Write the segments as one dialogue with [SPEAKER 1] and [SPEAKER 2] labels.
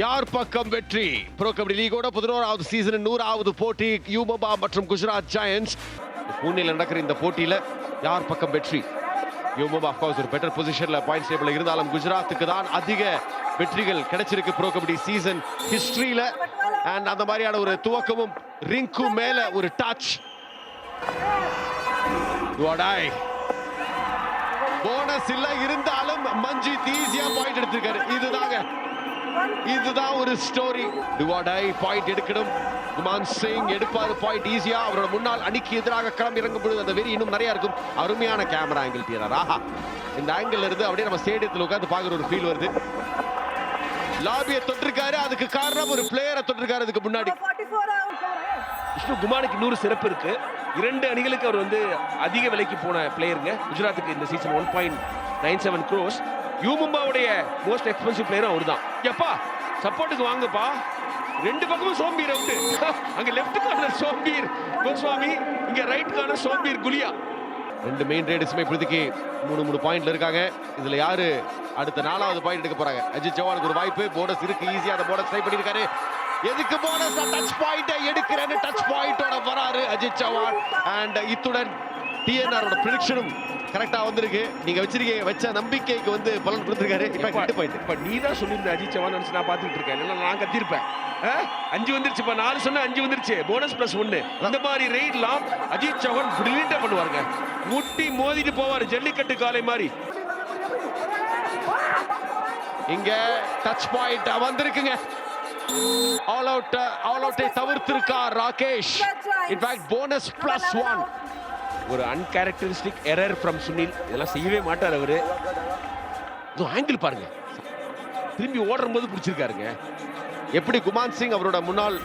[SPEAKER 1] யார் பக்கம் வெற்றி? ப்ரோ கபடி லீகோட 11வது சீசன் 100வது போட்டி யூமோபா மற்றும் குஜராத் ஜெயண்ட்ஸ். பூனேல நடக்கிற இந்த போட்டியில யார் பக்கம் வெற்றி? யூமோபா ஆஃப் கோர்ஸ் ஒரு பெட்டர் பொசிஷன்ல பாயிண்ட்ஸ் டேபிள்ல இருந்தாலும் குஜராத்துக்கு தான் அதிக வெற்றிகள் கிடைச்சிருக்கு ப்ரோ கபடி சீசன் ஹிஸ்டரியில. அண்ட் அந்த மாதிரியான ஒரு துவக்கமும் ரிங்கு மேல ஒரு டச். போனஸ் இல்ல இருந்தாலும் மஞ்சித் ஈஸியா பாயிண்ட் எடுத்திருக்காரு. இதுதான் ஒரு ஸ்டோரி. டுவாடாய் பாயிண்ட் எடுக்கணும். குமான் சிங் எடுப்பாரு பாயிண்ட் ஈஸியா. அவரோட முன்னாள் அணிக்கு எதிராக களம் இறங்கும் பொழுது அந்த வெறி இன்னும் நிறைய இருக்கும். அருமையான கேமரா ஆங்கிள் டிஆர். ஆஹா, இந்த ஆங்கிள் இருந்து அப்படியே நம்ம ஸ்டேடியத்தில் உட்கார்ந்து பாக்குற ஒரு ஃபீல் வருது. லாபியை தொட்டிருக்காரு, அதுக்கு காரணம் ஒரு பிளேயரை தொட்டிருக்காரு. அதுக்கு முன்னாடி
[SPEAKER 2] விஷ்ணு குமானுக்கு இன்னொரு சிறப்பு இருக்கு. 2 அணிகளுக்கு அவர் வந்து அதிக விலைக்கு போன பிளேயருங்க. குஜராத்துக்கு இந்த சீசன் 1.97 crores. யூமும்பாவுடைய மோஸ்ட் எக்ஸ்பென்சிவ் பிளேயரும் அவர் தான். எப்பா சப்போர்ட்டுக்கு வாங்கப்பா. 2 பக்கமும் சோம்பீர் அவுட். அங்க லெஃப்ட் கார்னர் சோம்பீர் கோஸ்வாமி, இங்க right corner Sombir Gulia.
[SPEAKER 1] 2 main ரைடர்ஸுமே இப்போதைக்கு 3 பாயிண்ட்ல இருக்காங்க. இதுல யாரு அடுத்த 4வது பாயிண்ட் எடுக்க போறாங்க? அஜித் சவானுக்கு ஒரு வாய்ப்பு. போனஸ் இருக்கு, ஈஸியா அந்த போனஸ் ட்ரை பண்ணிருக்காரு. எதுக்கு போனஸ்? டச் பாயிண்ட் எடுக்கிறேன்னு டச் பாயிண்டோட வராரு அஜித் சவான். அண்ட் இத்துடன் டிஎன்ஆரோட பிரெடிக்ஷனும் கரெக்டா வந்திருக்கு. நீங்க வச்ச நம்பிக்கைக்கு வந்து பலன் கொடுத்திருக்காரு.
[SPEAKER 2] இப்ப நீ தான் சொல்லியிருந்த அஜித் சவான் நினைச்சு நான் பாத்துட்டு இருக்கேன். இல்லைன்னா நான் கத்திருப்பேன். 5 வந்துருச்சு. 4 சொன்னா 5 வந்துருச்சு. போனஸ் +1. இந்த மாதிரி ரெய்ட்லாம் அஜித் சவான் பிரில்லியண்டா பண்ணுவாருங்க. முட்டி மோதிட்டு போவாரு ஜல்லிக்கட்டு காலை மாதிரி.
[SPEAKER 1] இங்க டச் பாயிண்ட் வந்திருக்குங்க. ஆல் அவுட்டை தவிர்த்திருக்கார் ராகேஷ். In fact bonus +1.
[SPEAKER 2] ஒரு அன்கேரக்டரிஸ்டிக் எரர் ஃப்ரம் சுனில். இதெல்லாம் செய்யவே மாட்டார் அவரு. ஆங்கிள் பாருங்க, திரும்பி ஓடும்போது பிடிச்சிருக்காருங்க.
[SPEAKER 1] எப்படி குமான் சிங் அவரோட முன்னாள்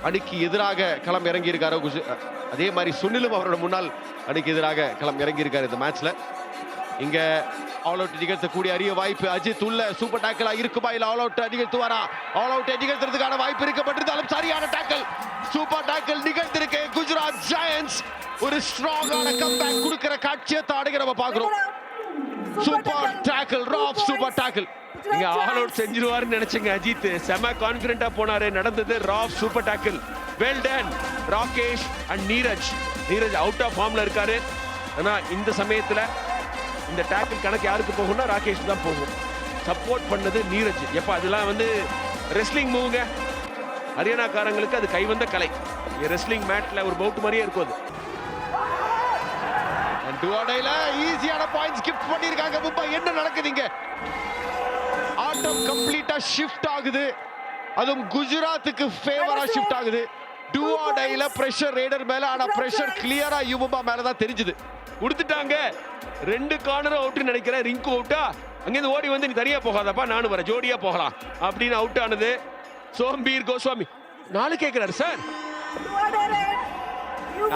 [SPEAKER 1] அணிக்கு எதிராக களம் இறங்கி இருக்காரோ, அதே மாதிரி சுனிலும் அவரோட முன்னாள் அணிக்கு எதிராக களம் இறங்கி இருக்காரு இந்த மேட்ச்ல. இங்க ஆல் அவுட் நிகழ்த்தக்கூடிய அரிய வாய்ப்பு. அஜித் உள்ள சூப்பர் டேக்கிளா இருக்குமா, இல்ல ஆல் அவுட் நிகழ்த்துவாரா? ஆல் அவுட் நிகழ்த்துறதுக்கான வாய்ப்பு இருக்கப்பட்டிருந்தாலும் சரியான டேக்கிள், சூப்பர் டேக்கிள் நிகழ்த்திருக்கு குஜராத் ஜெயண்ட்ஸ். ஒரு ஸ்ட்ராங்கான கம்பேக் கொடுக்கிற காட்சியை தாடுக நம்ம பாக்குறோம். சூப்பர் டேக்கிள், ராஃப் சூப்பர் டேக்கிள்.
[SPEAKER 2] நீங்க ஆல் அவுட் செஞ்சிருவாருன்னு நினைச்சீங்க அஜித். செம கான்ஃபிடென்ட்டா போனாரு. நடந்தது ராஃப் super tackle. Well done Rakesh and Neeraj. Out of ஃபார்ம்ல இருக்காரு. ஆனா இந்த சமயத்துல இந்த டேக்கிள் கணக்கு யாருக்கு போகும்னா ராகேஷ் தான் போகும். சப்போர்ட் பண்ணது நீரஜ். எப்ப அதெல்லாம் வந்து ரெஸ்லிங் மூவ்ங்க. ஹரியானாக்காரங்களுக்கு அது கைவந்த கலை. ரெஸ்லிங் மேட்ல ஒரு பவுட் மாதிரியே இருக்கும் அது.
[SPEAKER 1] டுவாடைல ஈஸியான பாயிண்ட்ஸ் கிஃப்ட் பண்ணிருக்காங்க மும்பை. என்ன நடக்குதுங்க? ஆட்டம் கம்ப்ளீட்டா ஷிஃப்ட் ஆகுது. அதுவும் குஜராத்துக்கு ஃபேவரா ஷிஃப்ட் ஆகுது. டுவாடைல பிரஷர் ரேடர் மேல, ஆனா பிரஷர் கிளியரா யூமும்பா மேல தான் தெரிஞ்சது.
[SPEAKER 2] கொடுத்துட்டாங்க. 2 கார்னர் அவுட் நினைக்கிறேன். ரிங்கு அவுட்டா. அங்கிருந்து ஓடி வந்து நீ தனியா போகாதப்பா, நானும் வரேன், ஜோடியா போகலாம் அப்படின்னு அவுட் ஆனது சோம்பீர் கோஸ்வாமி. 4 கேட்கிறாரு சார்.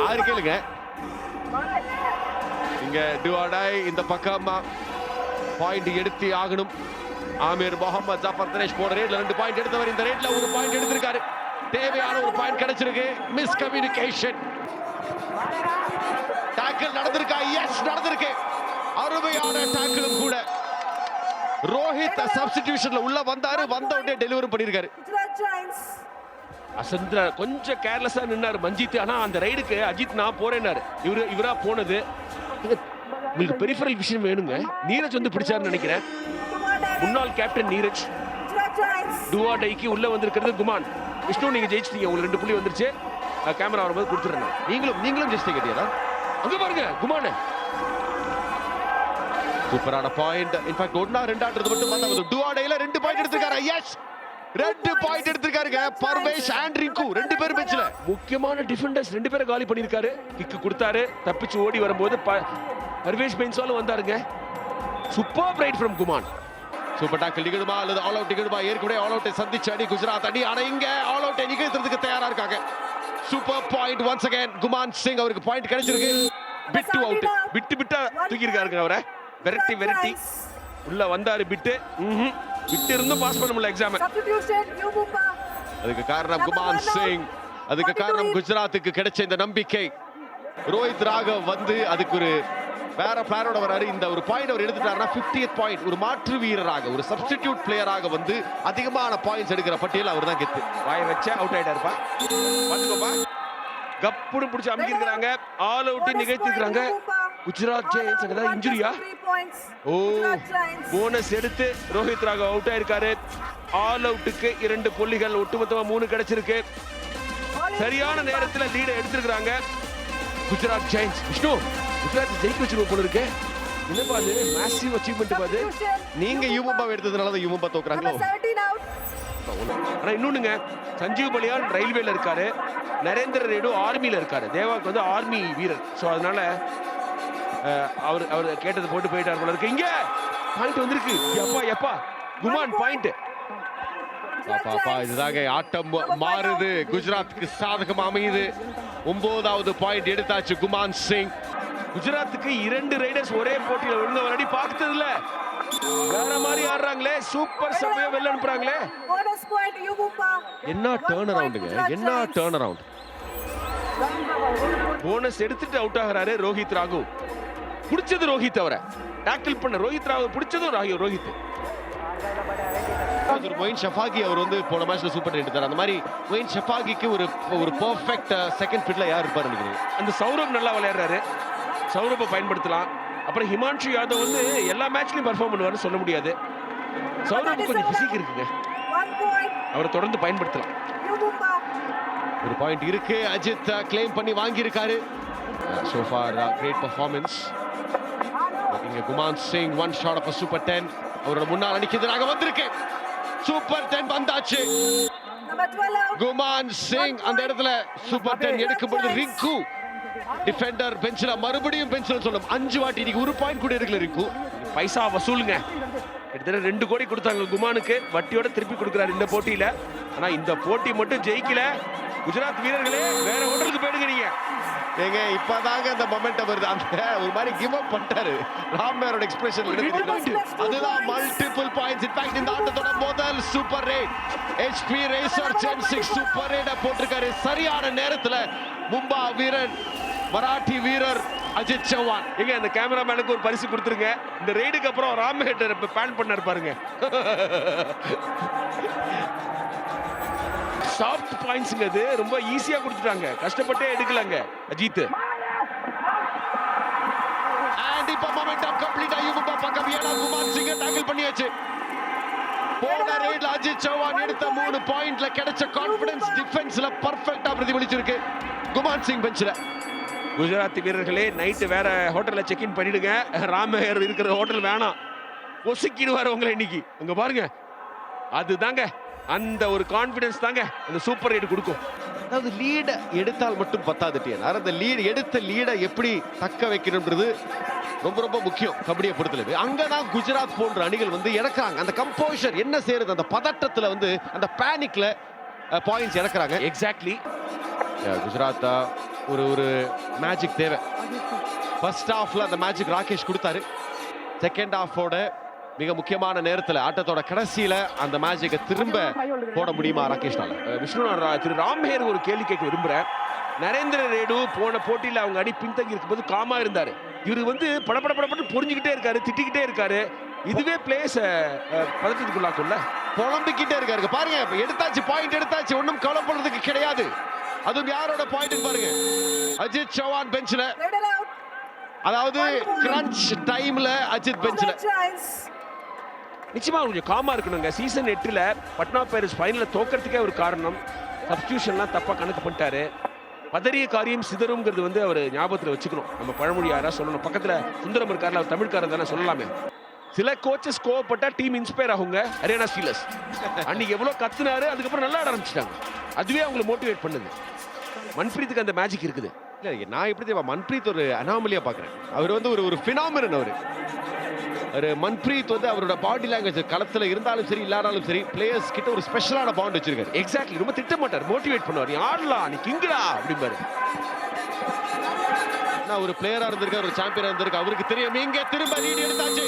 [SPEAKER 1] யாரு கேளுங்க. இங்க டுவாடாய் இந்த பக்கம் பாயிண்ட் எடுத்து ஆகணும். ஆமீர் முகமது ஜாஃபர் தினேஷ் போன ரேட்ல 2 பாயிண்ட் எடுத்தவர். இந்த ரேட்ல 1 பாயிண்ட் எடுத்திருக்காரு. தேவையான ஒரு பாயிண்ட் கிடைச்சிருக்கு. Miss communication. டாக்கிள் நடந்திருக்கா? எஸ், நடந்திருக்கு. அருமையான டாக்கிளும் கூட. ரோஹித் சப்ஸ்டிடியூஷன்ல உள்ள வந்தாரு. வந்த உடனே டெலிவரி பண்ணிருக்காரு.
[SPEAKER 2] அசந்திர கொஞ்சம் கேர்லெஸ்ஸா நின்னாரு மஞ்சித். ஆனா அந்த ரைடுக்கு அஜித் நான் போறேன்னாரு. இவரா போனது. உங்களுக்கு பெரிஃபரல் விஷயம் வேணுங்க. நீரஜ் வந்து பிடிச்சாருன்னு நினைக்கிறேன். முன்னாள் கேப்டன் நீரஜ். டுவாடைக்கு உள்ள வந்திருக்கிறது குமான். விஷ்ணு நீங்க ஜெயிச்சிட்டீங்க. உங்களுக்கு 2 புள்ளி வந்துருச்சு. கேமரா வரும்போது கொடுத்துறேன்.
[SPEAKER 1] நீங்களும் ஜெயிச்சிட்டீங்க.
[SPEAKER 2] அங்க பாருங்க குமான்.
[SPEAKER 1] சூப்பரான பாயிண்ட். இன்ஃபேக்ட் 1-2 மட்டும் வந்தது. டுவாடைல 2 பாயிண்ட் எடுத்திருக்காரு. எஸ், 2 பாயிண்ட் எடுத்திருக்காருங்க. பர்வேஷ் அண்ட் ரிங்கு 2 பேர் பெஞ்ச்ல.
[SPEAKER 2] முக்கியமான டிஃபெண்டர்ஸ் 2 பேரை காலி பண்ணிருக்காரு. கிக் கொடுத்தாரு. தப்பிச்சு ஓடி வரும்போது பர்வேஷ் பெஞ்சாலும் வந்தாருங்க. Super raid from Guman.
[SPEAKER 1] Super tackle நிகழுமா அல்லது ஆல் அவுட் நிகழுமா? ஏற்கனவே ஆல் அவுட்டை சந்திச்ச அணி குஜராத் அணி. ஆனா இங்க ஆல் அவுட்டை நிகழ்த்துறதுக்கு தயாரா இருக்காங்க. Super point once again. Guman Singh அவருக்கு பாயிண்ட் கிடைச்சிருக்கு. பிட் அவுட். விட்டா தூக்கி இருக்காருங்க அவரை. வெரைட்டி உள்ள வந்தாரு. விட்டு இருந்தும் பாஸ் பண்ண முடியல எக்ஸாம். அதுக்கு காரணம் குமான் சிங். அதுக்கு காரணம் குஜராத்துக்கு கிடைச்ச இந்த நம்பிக்கை. ரோஹித் ராகவ் வந்து அதுக்கு ஒரு வேற பிளானோட வராரு. இந்த ஒரு பாயிண்ட் அவர் எடுத்துட்டாருன்னா 50th பாயிண்ட். ஒரு மாற்று வீரராக, ஒரு சப்ஸ்டிடியூட் பிளேயராக வந்து அதிகமான பாயிண்ட்ஸ் எடுக்கிற பட்டியல் அவர் தான் கெத்து.
[SPEAKER 2] வாய வச்ச அவுட் ஆயிட்டாருப்பா. பாத்துக்கோப்பா, கப்புடு பிடிச்சி அமுக்கிருக்காங்க. ஆல் அவுட் நிகழ்த்திருக்காங்க. குஜராத் ஜெயின்ஸ் அங்க இன்ஜுரியா? ஓ, போனஸ் எடுத்து ரோஹித் ராகவ் அவுட் ஆயிருக்காரு. ஆல் அவுட்டுக்கு 2 புள்ளிகள், ஒட்டுமொத்தமா 3 கிடைச்சிருக்கு. சரியான நேரத்துல லீட எடுத்திருக்காங்க குஜராத் ஜெயின்ஸ். விஷ்ணு, குஜராத் ஜெயிக்க வச்சிருவோம் போல இருக்கு. என்னப்பா அது மேசிவ் அச்சீவ்மெண்ட் பாது.
[SPEAKER 1] நீங்க யூமும்பா எடுத்ததுனால தான் யூமும்பா தோக்குறாங்களோ?
[SPEAKER 2] ஆனா இன்னொன்னுங்க, சஞ்சீவ் பலியான் ரயில்வேல இருக்காரு, நரேந்திர ரேடு ஆர்மில இருக்காரு. தேவாக்கு வந்து ஆர்மி வீரர். சோ அதனால அவர் கேட்டது போட்டு போயிட்டார் போல இருக்கு. இங்க பாயிண்ட் வந்திருக்கு. எப்பா எப்பா குமான் பாயிண்ட்.
[SPEAKER 1] பாப்பா, இதுதாங்க ஆட்டம் மாறுது. குஜராத்துக்கு சாதகமா அமையுது. 9வது பாயிண்ட் எடுத்தாச்சு குமான் சிங்.
[SPEAKER 2] குஜராத்துக்கு 2 ரைடர்ஸ் ஒரே போட்டியில ஒழுங்கா விளையாடி பார்த்தது இல்ல. வேற மாதிரி ஆடுறாங்களே, சூப்பர் சமையா வெளில அனுப்புறாங்களே.
[SPEAKER 1] என்ன டர்ன் அரவுண்டுங்க, என்ன டர்ன் அரவுண்ட்.
[SPEAKER 2] போனஸ் எடுத்துட்டு அவுட் ஆகுறாரு ரோஹித் ராகவ். பிடிச்சது ரோஹித், அவரை டாக்கிள் பண்ண ரோஹித் ராகவ் பிடிச்சதும் ரோஹித்.
[SPEAKER 1] மொயின் ஷஃபாகி அவர் வந்து போன மேட்ச்ல சூப்பர் எடுத்தார். அந்த மாதிரி மொயின் ஷஃபாகிக்கு ஒரு பெர்ஃபெக்ட் செகண்ட் ஃபிட்ல யார் இருப்பாரு நினைக்கிறீங்க?
[SPEAKER 2] அந்த சௌரப் நல்லா விளையாடுறாரு, சௌரப்பை பயன்படுத்தலாம். அப்புறம் ஹிமான்ஷு யாதவ் வந்து எல்லா மேட்ச்லயும் பெர்ஃபார்ம் பண்ணுவாருன்னு சொல்ல முடியாது. சௌரப் கொஞ்சம் பிசிக் இருக்குங்க, அவரை தொடர்ந்து பயன்படுத்தலாம்.
[SPEAKER 1] ஒரு பாயிண்ட் இருக்கு. அஜித் கிளைம் பண்ணி வாங்கி இருக்காரு. So far great performance. இங்க Guman Singh one shot of super 10. அவரோட முன்னாள் அணிக்கு எதிராக வந்திருக்கு. சூப்பர் 10 வந்தாச்சு. குமான் சிங் அந்த இடத்துல சூப்பர் 10 எடுக்கும்போது ரிங்கு டிஃபெண்டர் பெஞ்சில மறுபடியும் பெஞ்சில் சொல்லும். 5 வாட்டி இன்னைக்கு ஒரு பாயிண்ட் கூட எடுக்கல ரிங்கு.
[SPEAKER 2] பைசா வசூலுங்க. கிட்டத்தட்ட 2 கோடி கொடுத்தாங்க குமானுக்கு, வட்டியோட திருப்பி கொடுக்குறாரு இந்த போட்டியில. ஆனா இந்த போட்டி மட்டும் ஜெயிக்கல. குஜராத் வீரர்களே, வேற ஹோட்டலுக்கு போயிடுங்க நீங்க.
[SPEAKER 1] ஏங்க இப்பதாங்க அந்த மொமெண்டம் வருது. அந்த ஒரு மாதிரி கிவ் அப் பண்ணிட்டாரு ராம்மேரோட எக்ஸ்பிரஷன். அதுதான் மல்டிபிள் பாயிண்ட்ஸ். இன்ஃபேக்ட் இந்த ஆட்டத்தோட முதல் சூப்பர் ரேட் HP ரேசர் ஜென் 6 சூப்பர் ரேட் போட்டிருக்காரு. சரியான நேரத்துல மும்பா வீரன், மராட்டி வீரர் அஜித் சௌஹான்.
[SPEAKER 2] எங்க அந்த கேமராமேனுக்கு ஒரு பரிசு கொடுத்துருங்க. இந்த ரெய்டுக்கு அப்புறம் ராம்மேட்டர் பேன் பண்ணாரு பாருங்க. சாஃப்ட் பாயிண்ட்ஸ்ங்க, அது ரொம்ப ஈஸியா கொடுத்துட்டாங்க, கஷ்டப்பட்டே எடுக்கலங்க அஜித்.
[SPEAKER 1] அண்ட் இப்ப மொமெண்டம் கம்ப்ளீட் ஆகி மும்பா பக்கம் ஏடா குமார் சிங் டாக்கிள் பண்ணியாச்சு. போன ரேட்ல அஜித் சௌஹான் எடுத்த 3 பாயிண்ட்ல கிடைச்ச கான்ஃபிடன்ஸ் டிஃபென்ஸ்ல பெர்ஃபெக்ட்டா பிரதிபலிச்சிருக்கு குமார் சிங் பெஞ்ச்ல.
[SPEAKER 2] குஜராத் வீரர்களே, நைட் வேற ஹோட்டல்ல செக் இன் பண்ணிடுங்க. ராமேர் இருக்கிற ஹோட்டல் வேணாம், ஒசுக்கிடுவார் உங்களை இன்னைக்கு. அங்க பாருங்க, அதுதாங்க அந்த ஒரு கான்ஃபிடன்ஸ் தாங்க அந்த சூப்பர் ரைட் கொடுக்கும்.
[SPEAKER 1] அதாவது லீட் எடுத்தால் மட்டும் பத்தாது டிஎன்ஆர். அந்த எடுத்த லீடை எப்படி தக்க வைக்கணும்ன்றது ரொம்ப ரொம்ப முக்கியம் கபடியை பொறுத்தளவு. அங்கதான் குஜராத் போன்ற அணிகள் வந்து இறக்குறாங்க. அந்த கம்போஷர் என்ன செய்யறது, அந்த பதட்டத்துல வந்து அந்த பேனிக்ல பாயிண்ட்ஸ் இறக்குறாங்க.
[SPEAKER 2] எக்ஸாக்ட்லி.
[SPEAKER 1] குஜராத் ஒரு மேஜிக் தேவை. ஃபர்ஸ்ட் ஹாஃப்ல அந்த மேஜிக் ராகேஷ் கொடுத்தாரு. செகண்ட் ஹாஃபோட மிக முக்கியமான நேரத்துல ஆட்டத்தோட கடைசியில அந்த மேஜிக்கை திரும்ப போட முடியுமா ராகேஷ்னால?
[SPEAKER 2] விஷ்ணு, திரு ராம்ஹேர் ஒரு கேள்வி கேட்க விரும்புறேன். நரேந்திர ரேடு போன போட்டியில அவங்க அணி பின்தங்கி இருக்கும்போது காமா இருந்தாரு. இவரு வந்து படப்பட புரிஞ்சுக்கிட்டே இருக்காரு, திட்டிக்கிட்டே இருக்காரு. இதுவே பிளேஸ் பதட்டத்துக்குள்ளாக்கும்ல,
[SPEAKER 1] புலம்பிக்கிட்டே இருக்காரு. பாருங்க, எடுத்தாச்சு, பாயிண்ட் எடுத்தாச்சு, ஒன்னும் கவலைப்படுறதுக்கு கிடையாது. அதுவும் யாரோட பாயிண்ட் பாருங்க, அஜித் சௌஹான் பெஞ்ச்ல. அதாவது கிரன்ச் டைம்ல அஜித் பெஞ்ச்ல.
[SPEAKER 2] நிச்சயமா கொஞ்சம் காமா இருக்கணுங்க. சீசன் 8ல பட்னா பைரேட்ஸ் ஃபைனல்ல தோக்கறதுக்கே ஒரு காரணம், சப்ஸ்டிடியூஷன்லாம் தப்பா கணக்கு பண்ணிட்டாரு. பதறிய காரியம் சிதறும்ங்கிறது வந்து அவர் ஞாபகத்துல வச்சுக்கணும். நம்ம பழமொழி யாரா சொல்லணும். பக்கத்துல சுந்தரம் இருக்காருல, அவர் தமிழ்காரர் தானே, சொல்லலாமே. சில கோச்சஸ் கோவப்பட்டா டீம் இன்ஸ்பயர் ஆகுங்க. ஹரியானா ஸ்டீலர்ஸ் அன்னைக்கு எவ்வளவு கத்துனாரு, அதுக்கப்புறம் நல்லா ஆட ஆரம்பிச்சிட்டாங்க. அதுவே அவங்களை மோட்டிவேட் பண்ணுது. மன்பிரீத்துக்கு அந்த மேஜிக் இருக்குது.
[SPEAKER 1] இல்ல, நான் எப்படி தெரியுமா மன்பிரீத் ஒரு அனாமலியா பாக்குறேன். அவர் வந்து ஒரு ஃபினாமினன். ஒரு மன்பிரீத் வந்து அவரோட பாடி லாங்குவேஜ் களத்துல இருந்தாலும் சரி இல்லாதாலும் சரி பிளேயர்ஸ் கிட்ட ஒரு ஸ்பெஷலான பாண்ட் வச்சிருக்காரு.
[SPEAKER 2] எக்ஸாக்ட்லி. ரொம்ப திட்ட மாட்டார், மோட்டிவேட் பண்ணுவார். நீ ஆடலாம், நீ கிங்கடா அப்படிம்பாரு.
[SPEAKER 1] நான் ஒரு பிளேயரா இருந்திருக்காரு, ஒரு சாம்பியனா இருந்திருக்காரு, அவருக்கு தெரியும். இங்க திரும்ப லீட் எடுத்தாச்சு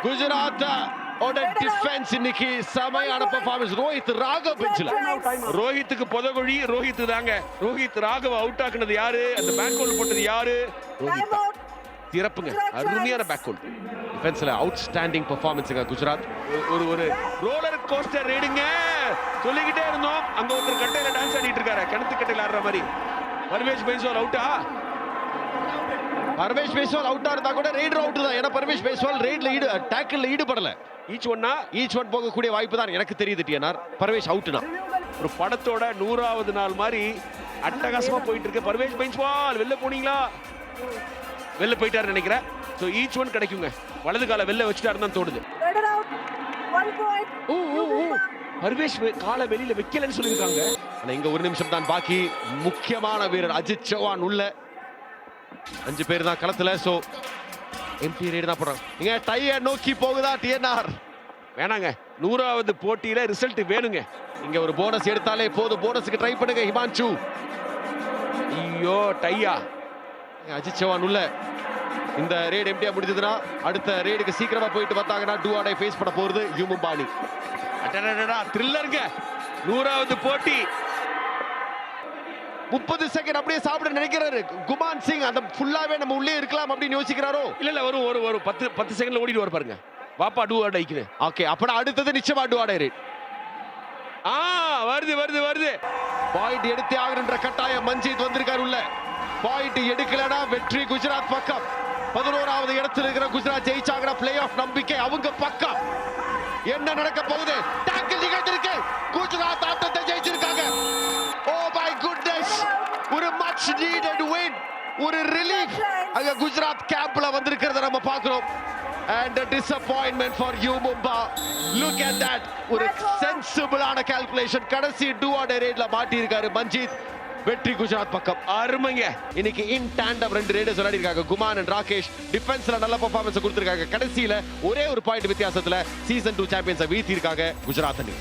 [SPEAKER 1] குஜராத். டிஃபென்ஸ் இன்னைக்கு செமையான பெர்ஃபார்மன்ஸ். ரோஹித் ராகவ் பெஞ்ச்ல.
[SPEAKER 2] ரோஹித்துக்கு பொதகுழி ரோஹித் தாங்க. ரோஹித் ராகவ் அவுட் ஆக்குனது யாரு, அந்த பேக் கோல் போட்டது யாரு? ரோஹித். திறப்புங்க, அருமையான பேக் ஹோல்ட்.
[SPEAKER 1] டிஃபென்ஸ்ல அவுட்ஸ்டாண்டிங் பெர்ஃபார்மன்ஸ்ங்க குஜராத்.
[SPEAKER 2] ஒரு ரோலர் கோஸ்டர் ரைடுங்க, சொல்லிக்கிட்டே இருந்தோம். அங்க ஒருத்தர் கட்டையில டான்ஸ் ஆடிட்டு இருக்காரு, கிணத்து கட்டையில ஆடுற மாதிரி. பர்வேஷ் பைஸ்வால் அவுட்டா?
[SPEAKER 1] பர்வேஷ் பைஸ்வால் அவுட்டா இருந்தா கூட ரெய்டர் அவுட் தான். ஏன்னா பர்வேஷ் பைஸ்வால் ரெய்ட்ல டாக்கிள்ல ஈடுபடல.
[SPEAKER 2] ஈச் ஒன்
[SPEAKER 1] போகக்கூடிய வாய்ப்பு தான் எனக்கு தெரியுது. டிஎன்ஆர் பர்வேஷ் அவுட்னா
[SPEAKER 2] ஒரு படத்தோட 100வது நாள் மாதிரி அட்டகாசமா போயிட்டு இருக்கு. பர்வேஷ் பைஸ்வால் வெளில போனீங்களா? வெளில போயிட்டாரு நினைக்கிறேன். சோ ஈச் ஒன் கிடைக்குங்க. வலது கால வெளில வச்சுட்டாருன்னு தான் தோணுது. பர்வேஷ் காலை வெளியில வைக்கலன்னு சொல்லியிருக்காங்க.
[SPEAKER 1] ஆனா இங்க ஒரு நிமிஷம் தான் பாக்கி. முக்கியமான வீரர் அஜித் சௌஹான் உள்ள. 5 பேர் தான் களத்துல. சோ எம்டி ரேட் தான் போறாங்க. இங்க டைய நோக்கி போகுதா டிஎன்ஆர்?
[SPEAKER 2] வேணாங்க, 100வது போட்டியில ரிசல்ட் வேணுங்க.
[SPEAKER 1] இங்க ஒரு போனஸ் எடுத்தாலே போதும். போனஸ்க்கு ட்ரை பண்ணுங்க ஹிமான்சு.
[SPEAKER 2] ஐயோ டையா.
[SPEAKER 1] அஜித் சௌஹான் உள்ள. இந்த ரேட் எம்டியா முடிஞ்சதுன்னா அடுத்த ரேடுக்கு சீக்கிரமா போயிட்டு வந்தாங்கன்னா டூ ஆர் டை ஃபேஸ் பண்ண போறது யூமும்பானி.
[SPEAKER 2] அடடடடா த்ரில்லருங்க. 100வது போட்டி.
[SPEAKER 1] 30 செகண்ட் அப்படியே சாப்பிட நினைக்கிறாரு குமான் சிங். அந்த ஃபுல்லாவே நம்ம உள்ளே இருக்கலாம் அப்படின்னு யோசிக்கிறாரோ?
[SPEAKER 2] இல்ல வரும் 10 செகண்ட்ல ஓடிட்டு வர பாருங்க. வாப்பா டூ ஆர் டைக்குது.
[SPEAKER 1] ஓகே, அப்பனா அடுத்தது நிச்சயமா டூ ஆர் டை ரேட்.
[SPEAKER 2] வருது.
[SPEAKER 1] பாயிண்ட் எடுத்தே ஆகணுன்ற கட்டாயம். மஞ்சித் வந்திருக்காரு உள்ள. பாயிண்ட் எடுக்கலனா வெற்றி குஜராத் பக்கம். 11வது இடத்துல இருக்கிற குஜராத் ஜெயிச்சாங்கன்னா பிளே ஆஃப் நம்பிக்கை அவங்க பக்கம். என்ன நடக்க போகுது? டாக்கிள் நிகழ்ந்திருக்கு. குஜராத் ஆட்டத்தை ஜெயிச்சிருக்காங்க. ஓ மை குட்னஸ், ஒரு மச் நீடட் வின், ஒரு ரிலீஃப் அங்க குஜராத் கேம்ப்ல வந்திருக்கிறத நம்ம பார்க்கிறோம். And a disappointment for you Mumbai. Look at that. ஒரு சென்சிபிளான கால்குலேஷன். கடைசி டூ ஆர் டை ரேட்ல மாட்டி இருக்காரு மஞ்சித். வெற்றி குஜராத் பக்கம்.
[SPEAKER 2] அருமைங்க.
[SPEAKER 1] இன்னைக்கு இன் டாண்டம் 2 ரேடர்ஸ் விளையாடி இருக்காங்க. குமான் அண்ட் ராகேஷ் டிஃபென்ஸ்ல நல்ல பெர்ஃபார்மன்ஸ் கொடுத்திருக்காங்க. கடைசியில ஒரே ஒரு பாயிண்ட் வித்தியாசத்துல சீசன் 2 சாம்பியன்ஸை வீழ்த்தி இருக்காங்க குஜராத் அணி.